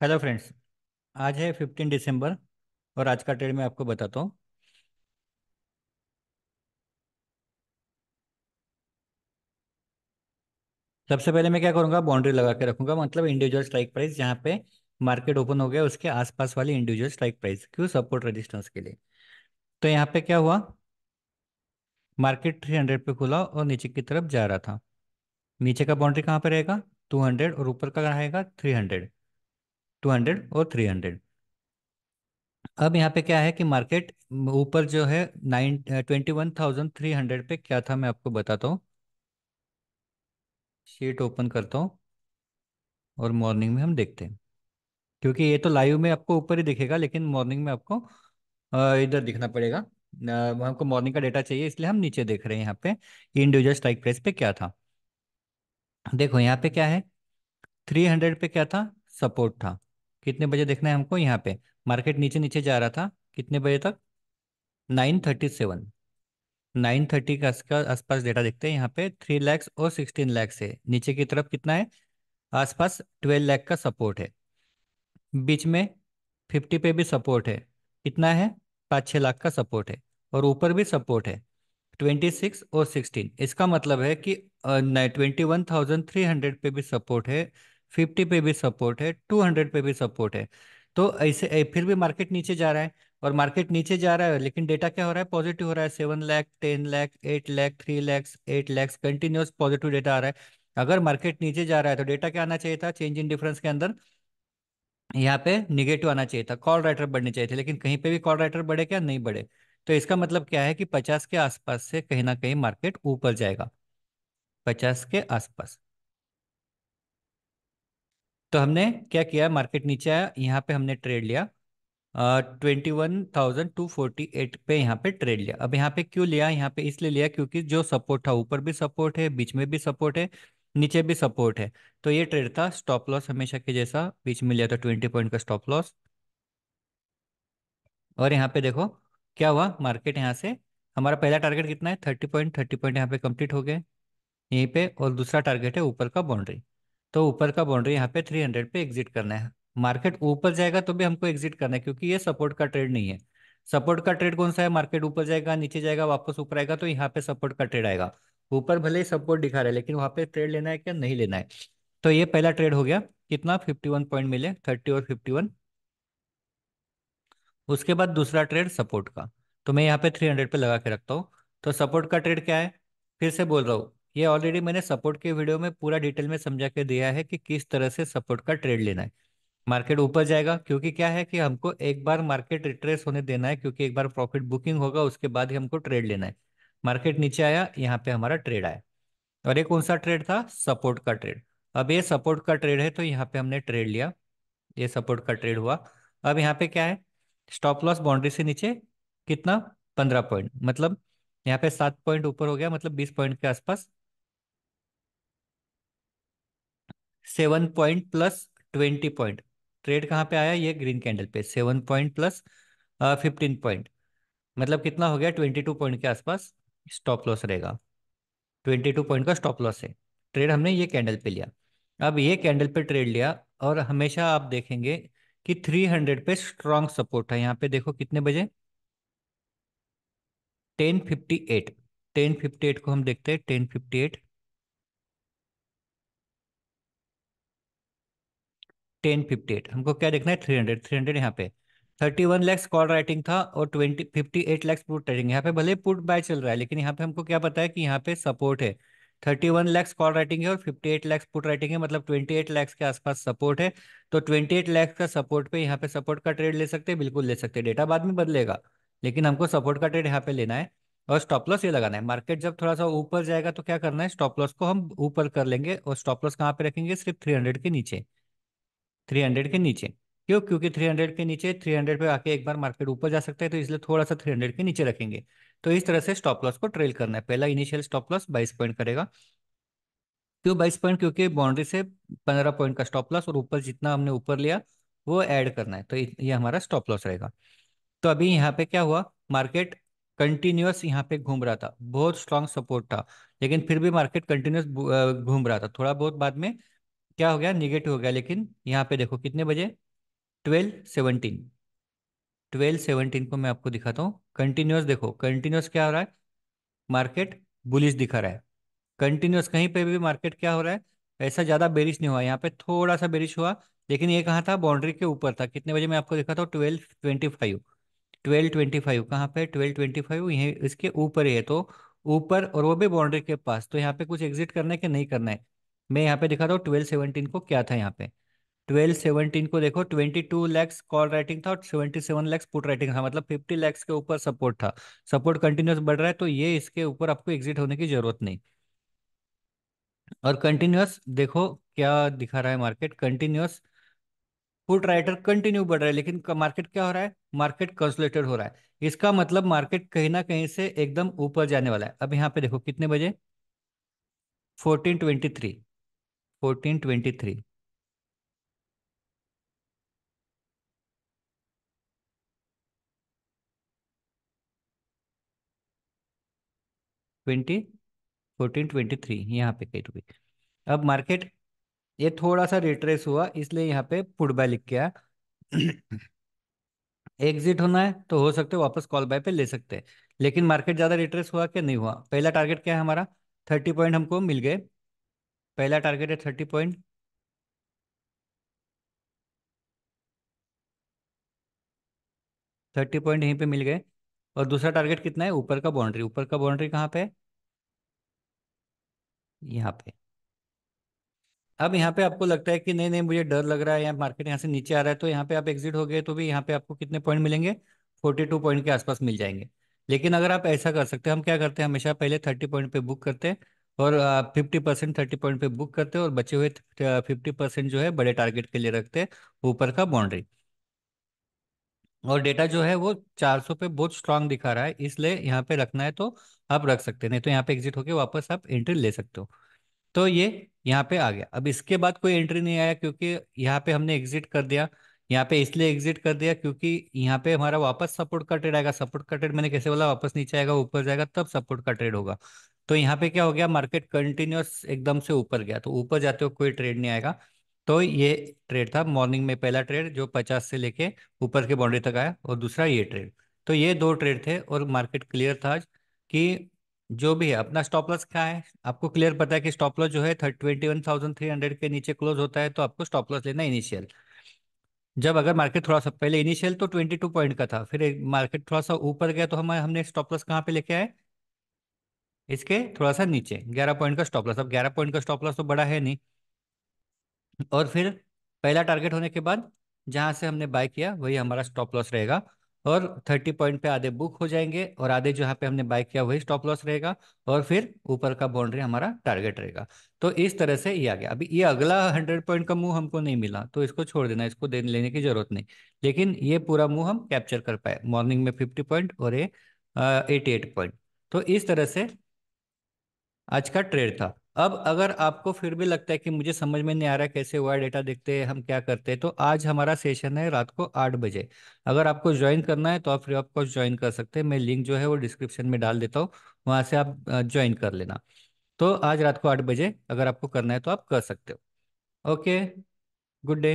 Hello friends. आज है 15 दिसंबर और आज का ट्रेड मैं आपको बताता हूँ। सबसे पहले मैं क्या करूँगा, बाउंड्री लगा के रखूंगा, मतलब इंडिविजुअल स्ट्राइक प्राइस जहाँ पे मार्केट ओपन हो गया उसके आसपास वाली इंडिविजुअल स्ट्राइक प्राइस क्यों सपोर्ट रेजिस्टेंस के लिए। तो यहाँ पे क्या हुआ, मार्केट 300 पे खुला और नीचे की तरफ जा रहा था। नीचे का बाउंड्री कहाँ पे रहेगा, 200, और ऊपर का रहेगा 300, 200 और 300। अब यहाँ पे क्या है कि मार्केट ऊपर जो है 21,300 पे क्या था, मैं आपको बताता हूँ। शीट ओपन करता हूँ और मॉर्निंग में हम देखते हैं, क्योंकि ये तो लाइव में आपको ऊपर ही दिखेगा लेकिन मॉर्निंग में आपको इधर दिखना पड़ेगा। हमको मॉर्निंग का डेटा चाहिए इसलिए हम नीचे देख रहे हैं यहाँ पे इंडिविजुअल स्ट्राइक प्राइस पे क्या था। देखो यहाँ पे क्या है, 300 पे क्या था, सपोर्ट था। कितने बजे देखना है हमको, यहाँ पे मार्केट नीचे नीचे जा रहा था कितने बजे तक, 9:37। 9:30 का आसपास डेटा देखते हैं। यहाँ पे 3 लाख और 16 लाख है, नीचे की तरफ कितना है, आसपास 12 लाख का सपोर्ट है। बीच में 50 पे भी सपोर्ट है, कितना है, 5-6 लाख का सपोर्ट है। और ऊपर भी सपोर्ट है, 26 और 16। इसका मतलब है कि 21,300 पे भी सपोर्ट है, 50 पे भी सपोर्ट है, 200 पे भी सपोर्ट है। तो ऐसे फिर भी मार्केट नीचे जा रहा है। और मार्केट नीचे जा रहा है लेकिन डेटा क्या हो रहा है, पॉजिटिव हो रहा है। 7 lakh, 10 lakh, 8 lakh, 3 lakh, 8 lakh, continuous positive data आ रहा है। अगर मार्केट नीचे जा रहा है तो डेटा क्या आना चाहिए था, चेंज इन डिफरेंस के अंदर यहाँ पे निगेटिव आना चाहिए था, कॉल राइटर बढ़ने चाहिए थे, लेकिन कहीं पे भी कॉल राइटर बढ़े क्या, नहीं बढ़े। तो इसका मतलब क्या है कि 50 के आसपास से कहीं ना कहीं मार्केट ऊपर जाएगा, 50 के आसपास। तो हमने क्या किया, मार्केट नीचे आया, यहाँ पे हमने ट्रेड लिया, 21,248 पे यहाँ पे ट्रेड लिया। अब यहाँ पे क्यों लिया, यहाँ पे इसलिए लिया क्योंकि जो सपोर्ट था ऊपर भी सपोर्ट है, बीच में भी सपोर्ट है, नीचे भी सपोर्ट है। तो ये ट्रेड था स्टॉप लॉस हमेशा के जैसा, बीच में लिया था 20 पॉइंट का स्टॉप लॉस। और यहाँ पे देखो क्या हुआ, मार्केट यहाँ से हमारा पहला टारगेट कितना है, 30 पॉइंट, 30 पॉइंट यहाँ पे कंप्लीट हो गए यहीं पे। और दूसरा टारगेट है ऊपर का बाउंड्री। तो ऊपर का बाउंड्री यहाँ पे 300 पे एग्जिट करना है। मार्केट ऊपर जाएगा तो भी हमको एग्जिट करना है क्योंकि ये सपोर्ट का ट्रेड नहीं है। सपोर्ट का ट्रेड कौन सा है, मार्केट ऊपर जाएगा, नीचे जाएगा, वापस ऊपर आएगा, तो यहाँ पे सपोर्ट का ट्रेड आएगा। ऊपर भले ही सपोर्ट दिखा रहा है लेकिन वहां पे ट्रेड लेना है क्या, नहीं लेना है। तो ये पहला ट्रेड हो गया, कितना, 51 पॉइंट मिले, 30 और 51। उसके बाद दूसरा ट्रेड सपोर्ट का, तो मैं यहाँ पे 300 पे लगा के रखता हूँ। तो सपोर्ट का ट्रेड क्या है, फिर से बोल रहा हूँ, ये ऑलरेडी मैंने सपोर्ट के वीडियो में पूरा डिटेल में समझा के दिया है कि किस तरह से सपोर्ट का ट्रेड लेना है। मार्केट ऊपर जाएगा क्योंकि क्या है कि हमको एक बार मार्केट रिट्रेस होने देना है, क्योंकि एक बार प्रॉफिट बुकिंग होगा उसके बाद ही हमको ट्रेड लेना है। मार्केट नीचे आया, यहाँ पे हमारा ट्रेड आया। और ये कौन सा ट्रेड था, सपोर्ट का ट्रेड। अब ये सपोर्ट का ट्रेड है तो यहाँ पे हमने ट्रेड लिया, ये सपोर्ट का ट्रेड हुआ। अब यहाँ पे क्या है, स्टॉप लॉस बाउंड्री से नीचे कितना, 15 पॉइंट, मतलब यहाँ पे 7 पॉइंट ऊपर हो गया, मतलब 20 पॉइंट के आसपास। 7 पॉइंट प्लस 20 पॉइंट, ट्रेड कहाँ पे आया, ये ग्रीन कैंडल पे, 7 पॉइंट प्लस 15 पॉइंट, मतलब कितना हो गया, 22 पॉइंट के आसपास स्टॉप लॉस रहेगा। 22 पॉइंट का स्टॉप लॉस है, ट्रेड हमने ये कैंडल पे लिया। अब ये कैंडल पे ट्रेड लिया, और हमेशा आप देखेंगे कि 300 पे स्ट्रांग सपोर्ट है। यहाँ पे देखो कितने बजे, 10:58। 10:58 को हम देखते हैं, 10:58, 10:58 हमको क्या देखना है, 300, 300 यहाँ पे 31 लाख कॉल राइटिंग था और 58 लाख पुट राइटिंग। यहाँ पे भले पुट बाय चल रहा है लेकिन यहाँ पे हमको क्या पता है कि यहाँ पे सपोर्ट है। 31 लाख कॉल राइटिंग है और 58 लाख पुट राइटिंग है, मतलब 28 लाख के आसपास सपोर्ट है। तो 28 लाख का सपोर्ट पे यहाँ पे सपोर्ट का ट्रेड ले सकते हैं, बिल्कुल ले सकते हैं, डेटा बाद में बदलेगा, लेकिन हमको सपोर्ट का ट्रेड यहाँ पे लेना है। और स्टॉप लॉस ये लगाना है, मार्केट जब थोड़ा सा ऊपर जाएगा तो क्या करना है, स्टॉप लॉस को हम ऊपर कर लेंगे। और स्टॉप लॉस कहाँ पे रखेंगे, सिर्फ 300 के नीचे, 300 के नीचे। क्यों, क्योंकि 300 के नीचे, 300 पे आके एक बार मार्केट ऊपर जा सकता है, तो इसलिए थोड़ा सा 300 के नीचे रखेंगे। तो इस तरह से स्टॉप लॉस को ट्रेल करना है। पहला इनिशियल स्टॉप लॉस 22 पॉइंट करेगा। क्यों 22 पॉइंट, क्योंकि बाउंड्री से 15 पॉइंट का स्टॉप लॉस और ऊपर जितना हमने ऊपर लिया वो ऐड करना है, तो ये हमारा स्टॉप लॉस रहेगा। तो अभी यहाँ पे क्या हुआ, मार्केट कंटिन्यूअस यहाँ पे घूम रहा था, बहुत स्ट्रांग सपोर्ट था, लेकिन फिर भी मार्केट कंटिन्यूअस घूम रहा था। थोड़ा बहुत बाद में क्या हो गया, निगेटिव हो गया, लेकिन यहाँ पे देखो कितने बजे, 1217, 1217 को मैं आपको दिखाता हूँ। कंटिन्यूअस देखो, कंटिन्यूअस क्या हो रहा है, मार्केट बुलिश दिखा रहा है। कंटिन्यूअस कहीं पे भी मार्केट क्या हो रहा है, ऐसा ज्यादा बेरिश नहीं हुआ, यहाँ पे थोड़ा सा बेरिश हुआ। लेकिन ये कहाँ था, बाउंड्री के ऊपर था। कितने बजे मैं आपको देखा था, 12:25। 12:25 कहाँ पे, 12:25 यही इसके ऊपर ही है। तो ऊपर, और वो भी बाउंड्री के पास, तो यहाँ पे कुछ एग्जिट करना है कि नहीं करना है। मैं यहाँ पे दिखाता हूँ 12:17 को क्या था यहाँ पे। 12:17 को देखो, 22 लैक्स कॉल राइटिंग था और 77 लैक्स पुट राइटिंग था, मतलब 50 लैक्स के ऊपर सपोर्ट था। सपोर्ट कंटिन्यूस बढ़ रहा है, तो ये इसके ऊपर आपको एग्जिट होने की जरूरत नहीं। और कंटिन्यूअस देखो क्या दिखा रहा है market, continuous put writer continue बढ़ रहा है, लेकिन मार्केट क्या हो रहा है, मार्केट कंसोलिडेटेड हो रहा है। इसका मतलब मार्केट कहीं ना कहीं से एकदम ऊपर जाने वाला है। अब यहाँ पे देखो कितने बजे, 14:23, 14:23, 14:23 यहाँ पे कहीं रुकी। अब मार्केट ये थोड़ा सा रिट्रेस हुआ, इसलिए यहाँ पे पुट बाय लिख के आया। एग्जिट होना है तो हो सकते हो वापस कॉल बाय पे ले सकते हैं। लेकिन मार्केट ज्यादा रिट्रेस हुआ कि नहीं हुआ, पहला टारगेट क्या है हमारा, 30 पॉइंट हमको मिल गए। पहला टारगेट है 30 पॉइंट, 30 पॉइंट यहीं पे मिल गए। और दूसरा टारगेट कितना है, ऊपर का बाउंड्री, ऊपर का बाउंड्री कहाँ पे है, यहाँ पे। अब यहाँ पे आपको लगता है कि नहीं नहीं मुझे डर लग रहा है, या मार्केट यहाँ से नीचे आ रहा है, तो यहाँ पे आप एग्जिट हो गए तो भी यहाँ पे आपको कितने पॉइंट मिलेंगे, 42 पॉइंट के आसपास मिल जाएंगे। लेकिन अगर आप ऐसा कर सकते हैं, हम क्या करते हैं हमेशा, पहले 30 पॉइंट पे बुक करते हैं और 50% 30 पॉइंट पे बुक करते हैं, और बचे हुए 50% जो है बड़े टारगेट के लिए रखते हैं, ऊपर का बाउंड्री। और डेटा जो है वो 400 पे बहुत स्ट्रांग दिखा रहा है, इसलिए यहाँ पे रखना है तो आप रख सकते हैं, नहीं तो यहाँ पे एग्जिट होके वापस आप एंट्री ले सकते हो। तो ये यहाँ पे आ गया। अब इसके बाद कोई एंट्री नहीं आया, क्योंकि यहाँ पे हमने एग्जिट कर दिया। यहाँ पे इसलिए एग्जिट कर दिया क्योंकि यहाँ पे हमारा वापस सपोर्ट का ट्रेड आएगा। सपोर्ट का ट्रेड मैंने कैसे बोला, वापस नीचे आएगा ऊपर जाएगा तब सपोर्ट का ट्रेड होगा। तो यहाँ पे क्या हो गया, मार्केट कंटिन्यूअस एकदम से ऊपर गया, तो ऊपर जाते हो कोई ट्रेड नहीं आएगा। तो ये ट्रेड था मॉर्निंग में, पहला ट्रेड जो 50 से लेके ऊपर के बाउंड्री तक आया, और दूसरा ये ट्रेड। तो ये दो ट्रेड थे और मार्केट क्लियर था आज कि जो भी है अपना स्टॉप लॉस क्या है, आपको क्लियर पता है कि स्टॉप लॉस जो है 21,300 के नीचे क्लोज होता है, तो आपको स्टॉप लॉस लेना इनिशियल। जब अगर मार्केट थोड़ा सा पहले, इनिशियल तो 22 पॉइंट का था, फिर मार्केट थोड़ा सा ऊपर गया तो हम हमने स्टॉप लॉस कहाँ पे लेके आए, इसके थोड़ा सा नीचे 11 पॉइंट का स्टॉप लॉस। अब 11 पॉइंट का स्टॉप लॉस तो बड़ा है नहीं। और फिर पहला टारगेट होने के बाद जहां से हमने बाय किया वही हमारा स्टॉप लॉस रहेगा। और 30 पॉइंट पे आधे बुक हो जाएंगे, और आधे जहाँ पे हमने बाय किया वही स्टॉप लॉस रहेगा। और फिर ऊपर का बाउंड्री हमारा टारगेट रहेगा। तो इस तरह से ये आ गया। अभी ये अगला 100 पॉइंट का मूव हमको नहीं मिला, तो इसको छोड़ देना, इसको लेने की जरूरत नहीं। लेकिन ये पूरा मूव हम कैप्चर कर पाए, मॉर्निंग में 50 पॉइंट और ये 88 पॉइंट। तो इस तरह से आज का ट्रेड था। अब अगर आपको फिर भी लगता है कि मुझे समझ में नहीं आ रहा है कैसे हुआ, डेटा देखते हैं हम क्या करते हैं, तो आज हमारा सेशन है रात को 8 बजे। अगर आपको ज्वाइन करना है तो आप फ्री ऑफ कॉस्ट ज्वाइन कर सकते हैं, मैं लिंक जो है वो डिस्क्रिप्शन में डाल देता हूँ, वहां से आप ज्वाइन कर लेना। तो आज रात को 8 बजे अगर आपको करना है तो आप कर सकते हो। Okay, good day.